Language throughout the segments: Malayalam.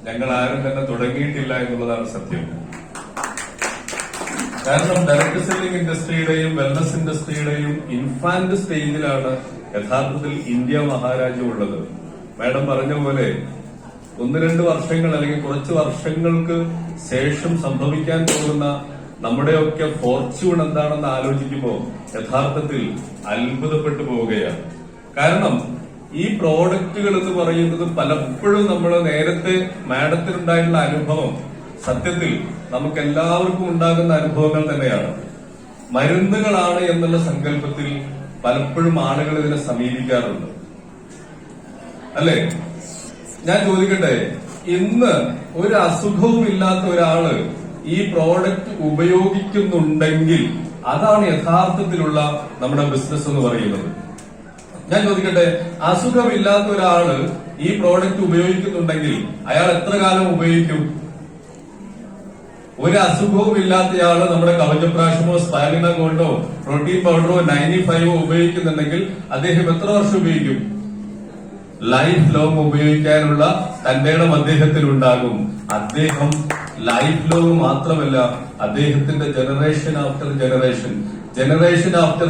ഞങ്ങൾ ആരും തന്നെ തുടങ്ങിയിട്ടില്ല എന്നുള്ളതാണ് സത്യം. കാരണം ഡയറക്ട് സെല്ലിംഗ് ഇൻഡസ്ട്രിയുടെയും വെൽനസ് ഇൻഡസ്ട്രിയുടെയും ഇൻഫാന്റ് സ്റ്റേജിലാണ് യഥാർത്ഥത്തിൽ ഇന്ത്യ മഹാരാജ്യം ഉള്ളത്. മാഡം പറഞ്ഞ പോലെ 1-2 വർഷങ്ങൾ അല്ലെങ്കിൽ കുറച്ച് വർഷങ്ങൾക്ക് ശേഷം സംഭവിക്കാൻ പോകുന്ന നമ്മുടെയൊക്കെ ഫോർച്യൂൺ എന്താണെന്ന് ആലോചിക്കുമ്പോൾ യഥാർത്ഥത്തിൽ അത്ഭുതപ്പെട്ടു പോവുകയാണ്. കാരണം ഈ പ്രോഡക്റ്റുകൾ എന്ന് പറയുന്നത് പലപ്പോഴും നമ്മൾ നേരത്തെ മാഡത്തിനുണ്ടായിട്ടുള്ള അനുഭവം സത്യത്തിൽ നമുക്ക് എല്ലാവർക്കും ഉണ്ടാകുന്ന അനുഭവങ്ങൾ തന്നെയാണ്. മരുന്നുകളാണ് എന്നുള്ള സങ്കല്പത്തിൽ പലപ്പോഴും ആളുകൾ ഇതിനെ സമീപിക്കാറുണ്ട്, അല്ലെ? ഞാൻ ചോദിക്കട്ടെ, ഇന്ന് ഒരു അസുഖവും ഇല്ലാത്ത ഒരാള് ഈ പ്രോഡക്റ്റ് ഉപയോഗിക്കുന്നുണ്ടെങ്കിൽ അതാണ് യഥാർത്ഥത്തിലുള്ള നമ്മുടെ ബിസിനസ് എന്ന് പറയുന്നത്. ഞാൻ ചോദിക്കട്ടെ, അസുഖമില്ലാത്ത ഒരാള് ഈ പ്രോഡക്റ്റ് ഉപയോഗിക്കുന്നുണ്ടെങ്കിൽ അയാൾ എത്ര കാലം ഉപയോഗിക്കും? ഒരു അസുഖവും ഇല്ലാത്തയാള് നമ്മുടെ കവചപ്രാശമോ സ്പാലിന കൊണ്ടോ പ്രോട്ടീൻ പൗഡറോ 95 ഉപയോഗിക്കുന്നുണ്ടെങ്കിൽ അദ്ദേഹം എത്ര വർഷം ഉപയോഗിക്കും? ലൈഫ് ലോങ് ഉപയോഗിക്കാനുള്ള തന്റെ ഇടം അദ്ദേഹത്തിനുണ്ടാകും. അദ്ദേഹം ലൈഫ് ലോങ് മാത്രമല്ല, അദ്ദേഹത്തിന്റെ ജനറേഷൻ ആഫ്റ്റർ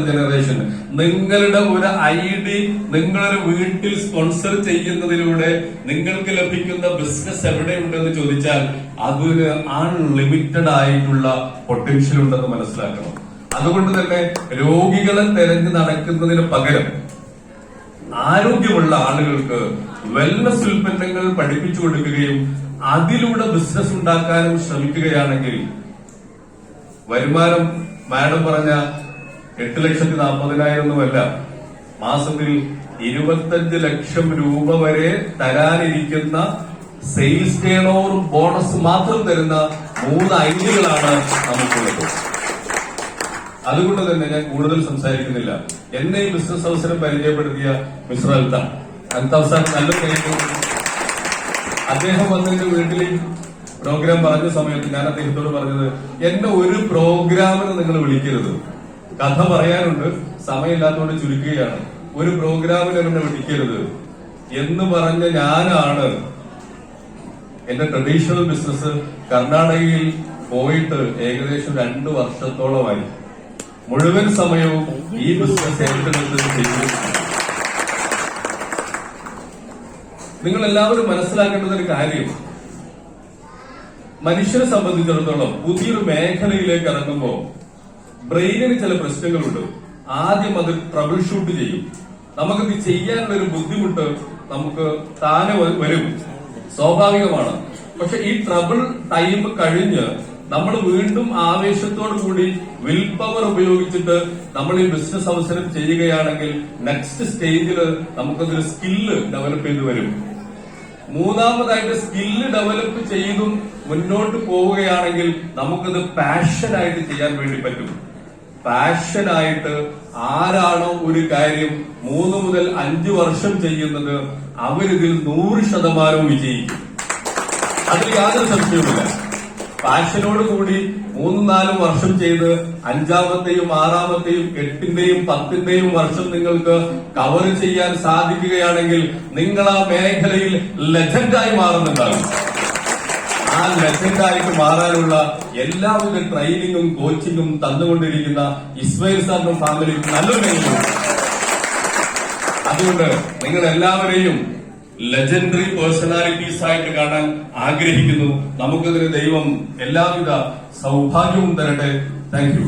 ജനറേഷൻ നിങ്ങളുടെ ഒരു ഐഡി നിങ്ങളൊരു വീട്ടിൽ സ്പോൺസർ ചെയ്യുന്നതിലൂടെ നിങ്ങൾക്ക് ലഭിക്കുന്ന ബിസിനസ് എവിടെയുണ്ടെന്ന് ചോദിച്ചാൽ അതിന് അൺലിമിറ്റഡ് ആയിട്ടുള്ള പൊട്ടൻഷ്യൽ ഉണ്ടെന്ന് മനസ്സിലാക്കണം. അതുകൊണ്ട് തന്നെ രോഗികളെ തെരഞ്ഞു നടക്കുന്നതിന് പകരം ആരോഗ്യമുള്ള ആളുകൾക്ക് വെൽനസ് ഉൽപ്പന്നങ്ങൾ പഠിപ്പിച്ചു കൊടുക്കുകയും അതിലൂടെ ബിസിനസ് ഉണ്ടാക്കാനും ശ്രമിക്കുകയാണെങ്കിൽ വരുമാനം മാഡം പറഞ്ഞ 8,40,000 ഒന്നുമല്ല, മാസത്തിൽ 25 ലക്ഷം രൂപ വരെ തരാനിരിക്കുന്ന സെയിൽസ് ടേൺ ഓവർ ബോണസ് മാത്രം തരുന്ന 3 ഐഡിയകളാണ് നമുക്കുള്ളത്. അതുകൊണ്ട് തന്നെ ഞാൻ കൂടുതൽ സംസാരിക്കുന്നില്ല. എന്നെ ഈ ബിസിനസ് അവസരം പരിചയപ്പെടുത്തിയ മിസ്റ്റർ അൽത്താഫ് സാർ നല്ല സ്നേഹിക്കുന്നു. അദ്ദേഹം വന്നെന്റെ വീട്ടിൽ പ്രോഗ്രാം പറഞ്ഞ സമയത്ത് ഞാൻ അദ്ദേഹത്തോട് പറഞ്ഞത്, എന്നെ ഒരു പ്രോഗ്രാമിന് നിങ്ങൾ വിളിക്കരുത്, കഥ പറയാനുണ്ട്, സമയമില്ലാത്തതുകൊണ്ട് ചുരുക്കുകയാണ്, ഒരു പ്രോഗ്രാമിന് എന്നെ വിളിക്കരുത് എന്ന് പറഞ്ഞ ഞാനാണ് എന്റെ ട്രഡീഷണൽ ബിസിനസ് കർണാടകയിൽ പോയിട്ട് ഏകദേശം 2 വർഷത്തോളമായി മുഴുവൻ സമയവും ഈ ബിസിനസ് ഏറ്റെടുത്ത് ചെയ്തു. നിങ്ങൾ എല്ലാവരും മനസ്സിലാക്കേണ്ടുന്ന ഒരു കാര്യം, മനുഷ്യനെ സംബന്ധിച്ചിടത്തോളം പുതിയൊരു മേഖലയിലേക്ക് ഇറങ്ങുമ്പോൾ ബ്രെയിനിന് ചില പ്രശ്നങ്ങളുണ്ട്. ആദ്യം അത് ട്രബിൾ ഷൂട്ട് ചെയ്യും. നമുക്കിത് ചെയ്യാനുള്ള ഒരു ബുദ്ധിമുട്ട് നമുക്ക് താനെ വരും, സ്വാഭാവികമാണ്. പക്ഷെ ഈ ട്രബിൾ ടൈം കഴിഞ്ഞ് നമ്മൾ വീണ്ടും ആവേശത്തോടു കൂടി വിൽ പവർ ഉപയോഗിച്ചിട്ട് നമ്മൾ ഈ ബിസിനസ് അവസരം ചെയ്യുകയാണെങ്കിൽ നെക്സ്റ്റ് സ്റ്റേജിൽ നമുക്കതൊരു സ്കില്ല് ഡെവലപ്പ് ചെയ്ത് വരും. മൂന്നാമതായിട്ട് സ്കില്ല് ഡെവലപ്പ് ചെയ്തും മുന്നോട്ട് പോവുകയാണെങ്കിൽ നമുക്കത് പാഷനായിട്ട് ചെയ്യാൻ വേണ്ടി പറ്റും. പാഷനായിട്ട് ആരാണോ ഒരു കാര്യം 3 മുതൽ 5 വർഷം ചെയ്യുന്നത് അവരിതിൽ 100% വിജയിക്കും. അതിൽ യാതൊരു സംശയവുമില്ല. പാഷനോടുകൂടി 3-4 വർഷം ചെയ്ത് 5-ാമത്തെയും 6-ാമത്തെയും 8-ന്റെയും 10-ന്റെയും വർഷം നിങ്ങൾക്ക് കവർ ചെയ്യാൻ സാധിക്കുകയാണെങ്കിൽ നിങ്ങൾ ആ മേഖലയിൽ ലെജൻഡായി മാറുന്നുണ്ടാകും. ആ ലെജൻഡായിട്ട് മാറാനുള്ള എല്ലാവിധ ട്രെയിനിങ്ങും കോച്ചിങ്ങും തന്നുകൊണ്ടിരിക്കുന്ന ഇസ്മായിൽ സാറിനും ഫാമിലിക്കും നല്ലൊരു മേഖലയുണ്ട്. അതുകൊണ്ട് നിങ്ങൾ എല്ലാവരെയും ലെജൻഡറി പേഴ്സണാലിറ്റീസ് ആയിട്ട് കാണാൻ ആഗ്രഹിക്കുന്നു. നമുക്കതിന് ദൈവം എല്ലാവിധ സൗഭാഗ്യവും തരട്ടെ. Thank you.